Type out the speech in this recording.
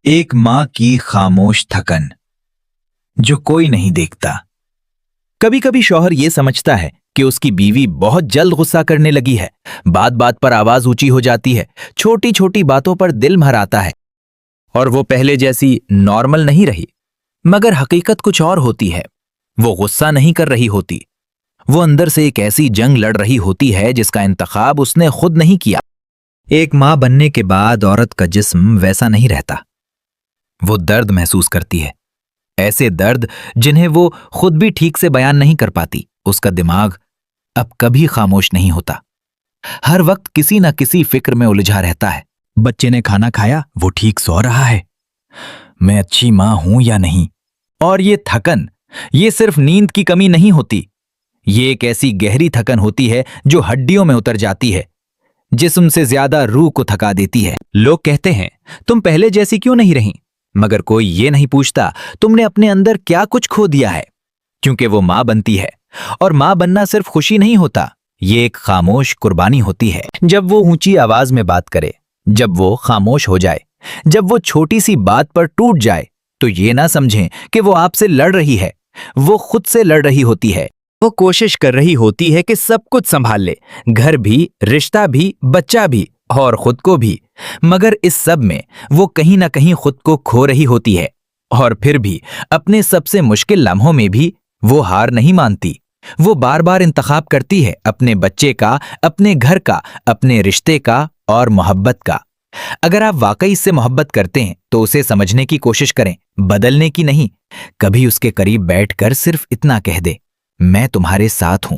ایک माँ की खामोश थकन जो कोई नहीं देखता। कभी कभी शौहर ये समझता है कि उसकी बीवी बहुत जल्द गुस्सा करने लगी है, बात बात पर आवाज ऊंची हो जाती है, छोटी छोटी बातों पर दिल भर आता है और वो पहले जैसी नॉर्मल नहीं रही। मगर हकीकत कुछ और होती है। वो गुस्सा नहीं कर रही होती, वो अंदर से एक ऐसी जंग लड़ रही होती है जिसका इंतखाब उसने खुद नहीं किया। एक माँ बनने के बाद औरत का जिस्म वैसा नहीं रहता। वो दर्द महसूस करती है, ऐसे दर्द जिन्हें वो खुद भी ठीक से बयान नहीं कर पाती। उसका दिमाग अब कभी खामोश नहीं होता, हर वक्त किसी न किसी फिक्र में उलझा रहता है। बच्चे ने खाना खाया, वो ठीक सो रहा है, मैं अच्छी माँ हूं या नहीं। और ये थकन, ये सिर्फ नींद की कमी नहीं होती, ये एक ऐसी गहरी थकन होती है जो हड्डियों में उतर जाती है, जिस्म से ज्यादा रूह को थका देती है। लोग कहते हैं तुम पहले जैसी क्यों नहीं रही, मगर कोई ये नहीं पूछता तुमने अपने अंदर क्या कुछ खो दिया है। क्योंकि वो माँ बनती है, और माँ बनना सिर्फ खुशी नहीं होता, ये एक खामोश कुर्बानी होती है। जब वो ऊंची आवाज में बात करे, जब वो खामोश हो जाए, जब वो छोटी सी बात पर टूट जाए, तो ये ना समझें कि वो आपसे लड़ रही है, वो खुद से लड़ रही होती है। वो कोशिश कर रही होती है कि सब कुछ संभाल ले, घर भी, रिश्ता भी, बच्चा भी और खुद को भी। मगर इस सब में वो कहीं ना कहीं खुद को खो रही होती है। और फिर भी अपने सबसे मुश्किल लम्हों में भी वो हार नहीं मानती। वो बार बार इंतखाब करती है, अपने बच्चे का, अपने घर का, अपने रिश्ते का और मोहब्बत का। अगर आप वाकई इससे मोहब्बत करते हैं तो उसे समझने की कोशिश करें, बदलने की नहीं। कभी उसके करीब बैठकर सिर्फ इतना कह दे, मैं तुम्हारे साथ हूं।